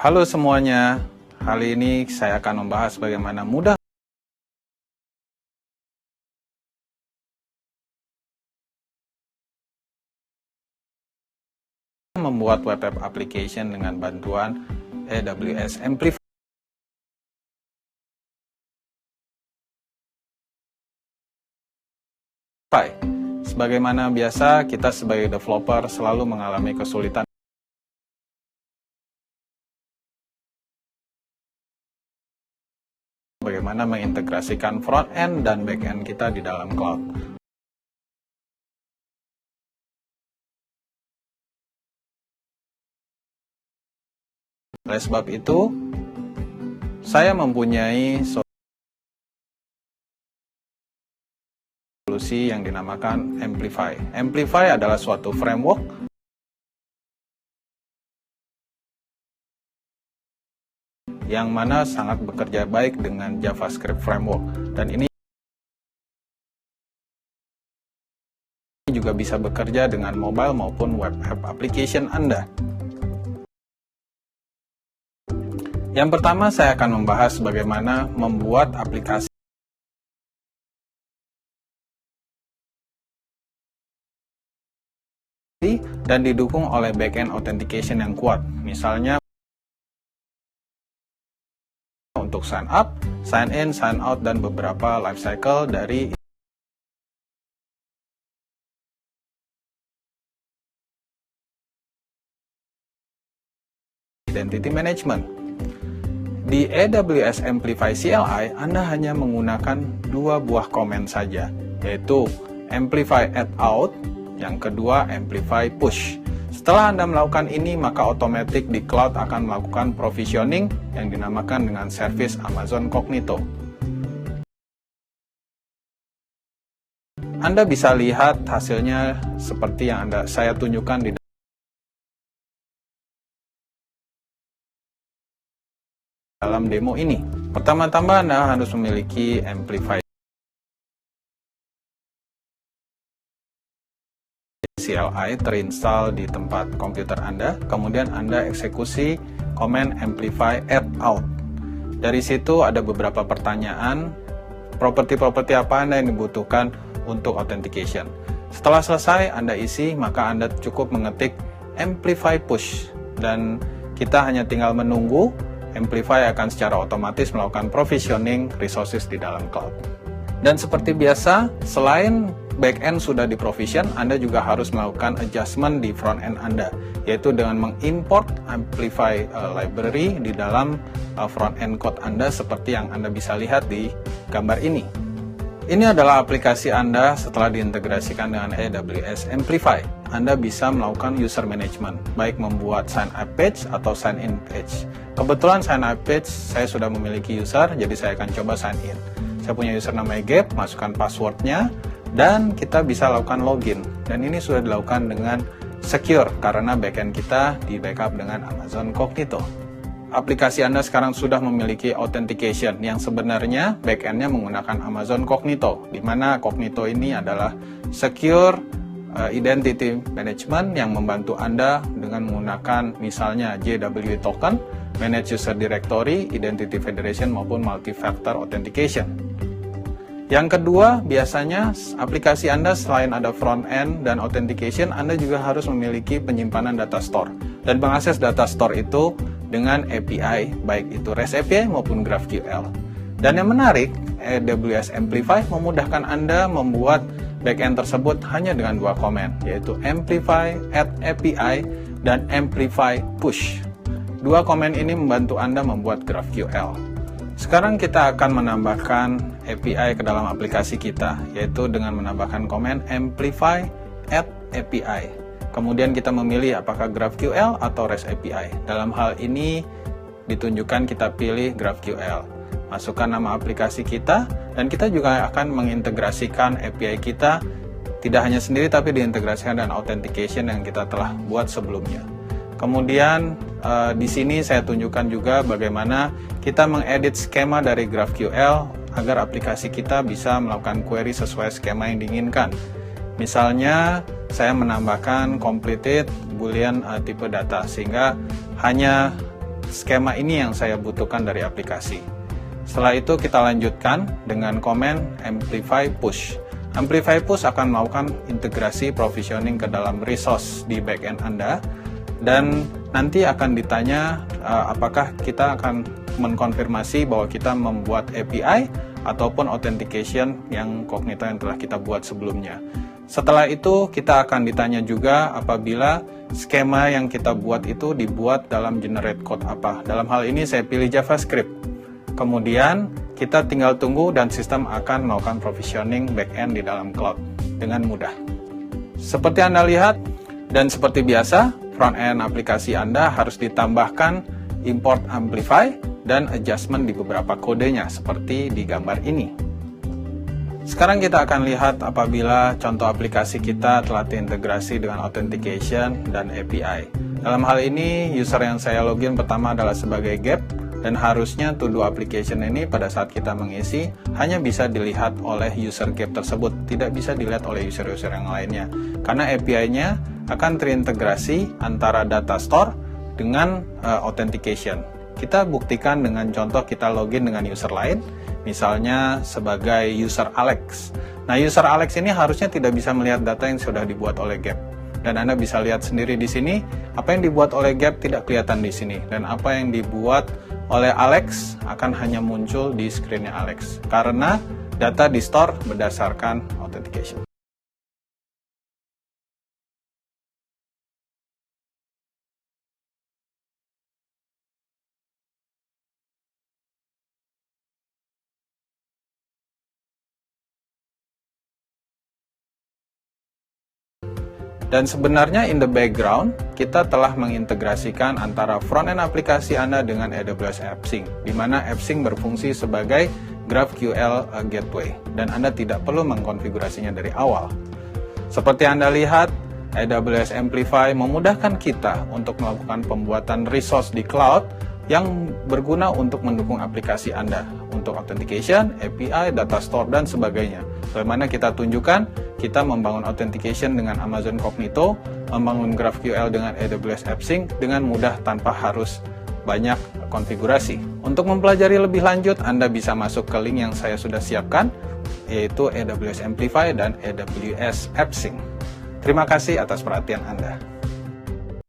Halo semuanya, kali ini saya akan membahas bagaimana mudah membuat web app application dengan bantuan AWS Amplify. Sebagaimana biasa, kita sebagai developer selalu mengalami kesulitan bagaimana mengintegrasikan front-end dan back-end kita di dalam cloud. Oleh sebab itu, saya mempunyai solusi yang dinamakan Amplify. Amplify adalah suatu framework yang mana sangat bekerja baik dengan JavaScript framework, dan ini juga bisa bekerja dengan mobile maupun web app application Anda. Yang pertama, saya akan membahas bagaimana membuat aplikasi dan didukung oleh backend authentication yang kuat. Misalnya untuk sign up, sign in, sign out, dan beberapa lifecycle dari identity management. Di AWS Amplify CLI, Anda hanya menggunakan dua buah komen saja, yaitu Amplify add out, yang kedua Amplify push. Setelah Anda melakukan ini, maka otomatis di cloud akan melakukan provisioning yang dinamakan dengan service Amazon Cognito. Anda bisa lihat hasilnya seperti yang saya tunjukkan di dalam demo ini. Pertama-tama Anda harus memiliki Amplify CLI terinstall di tempat komputer Anda, kemudian Anda eksekusi command Amplify add out. Dari situ ada beberapa pertanyaan, properti-properti apa Anda yang dibutuhkan untuk authentication. Setelah selesai Anda isi, maka Anda cukup mengetik Amplify push, dan kita hanya tinggal menunggu. Amplify akan secara otomatis melakukan provisioning resources di dalam cloud. Dan seperti biasa, selain back-end sudah di-provision, Anda juga harus melakukan adjustment di front-end Anda, yaitu dengan mengimport Amplify library di dalam front-end code Anda seperti yang Anda bisa lihat di gambar ini. Ini adalah aplikasi Anda setelah diintegrasikan dengan AWS Amplify. Anda bisa melakukan user management, baik membuat sign up page atau sign in page. Kebetulan sign up page saya sudah memiliki user, jadi saya akan coba sign in. Saya punya user namanya Gap, masukkan passwordnya, dan kita bisa lakukan login. Dan ini sudah dilakukan dengan secure karena backend kita di backup dengan Amazon Cognito. Aplikasi Anda sekarang sudah memiliki authentication yang sebenarnya backend-nya menggunakan Amazon Cognito, di mana Cognito ini adalah secure identity management yang membantu Anda dengan menggunakan misalnya JWT token, manage user directory, identity federation maupun multi-factor authentication. Yang kedua, biasanya aplikasi Anda selain ada front-end dan authentication, Anda juga harus memiliki penyimpanan data store. Dan mengakses data store itu dengan API, baik itu REST API maupun GraphQL. Dan yang menarik, AWS Amplify memudahkan Anda membuat backend tersebut hanya dengan dua komen, yaitu Amplify add API dan Amplify push. Dua komen ini membantu Anda membuat GraphQL. Sekarang kita akan menambahkan API ke dalam aplikasi kita, yaitu dengan menambahkan komen Amplify add API. Kemudian kita memilih apakah GraphQL atau REST API. Dalam hal ini ditunjukkan kita pilih GraphQL. Masukkan nama aplikasi kita, dan kita juga akan mengintegrasikan API kita tidak hanya sendiri tapi diintegrasikan dengan authentication yang kita telah buat sebelumnya. Kemudian di sini saya tunjukkan juga bagaimana kita mengedit skema dari GraphQL agar aplikasi kita bisa melakukan query sesuai skema yang diinginkan. Misalnya saya menambahkan completed boolean tipe data, sehingga hanya skema ini yang saya butuhkan dari aplikasi. Setelah itu kita lanjutkan dengan komen Amplify Push. Amplify Push akan melakukan integrasi provisioning ke dalam resource di backend Anda, dan nanti akan ditanya apakah kita akan mengkonfirmasi bahwa kita membuat API ataupun authentication yang Cognito yang telah kita buat sebelumnya. Setelah itu kita akan ditanya juga apabila skema yang kita buat itu dibuat dalam generate code apa. Dalam hal ini saya pilih JavaScript. Kemudian kita tinggal tunggu dan sistem akan melakukan provisioning backend di dalam cloud dengan mudah. Seperti Anda lihat dan seperti biasa, front-end aplikasi Anda harus ditambahkan import Amplify dan adjustment di beberapa kodenya seperti di gambar ini. Sekarang kita akan lihat apabila contoh aplikasi kita telah terintegrasi dengan authentication dan API. Dalam hal ini, user yang saya login pertama adalah sebagai Gap, dan harusnya to-do application ini pada saat kita mengisi hanya bisa dilihat oleh user Gap tersebut, tidak bisa dilihat oleh user-user yang lainnya. Karena API-nya akan terintegrasi antara data store dengan authentication. Kita buktikan dengan contoh kita login dengan user lain, misalnya sebagai user Alex. Nah, user Alex ini harusnya tidak bisa melihat data yang sudah dibuat oleh Gap. Dan Anda bisa lihat sendiri di sini, apa yang dibuat oleh Gap tidak kelihatan di sini. Dan apa yang dibuat oleh Alex akan hanya muncul di screen-nya Alex. Karena data di store berdasarkan authentication. Dan sebenarnya in the background, kita telah mengintegrasikan antara front-end aplikasi Anda dengan AWS AppSync, di mana AppSync berfungsi sebagai GraphQL gateway, dan Anda tidak perlu mengkonfigurasinya dari awal. Seperti Anda lihat, AWS Amplify memudahkan kita untuk melakukan pembuatan resource di cloud yang berguna untuk mendukung aplikasi Anda, untuk authentication, API, data store, dan sebagainya. Bagaimana kita tunjukkan, kita membangun authentication dengan Amazon Cognito, membangun GraphQL dengan AWS AppSync dengan mudah tanpa harus banyak konfigurasi. Untuk mempelajari lebih lanjut, Anda bisa masuk ke link yang saya sudah siapkan, yaitu AWS Amplify dan AWS AppSync. Terima kasih atas perhatian Anda.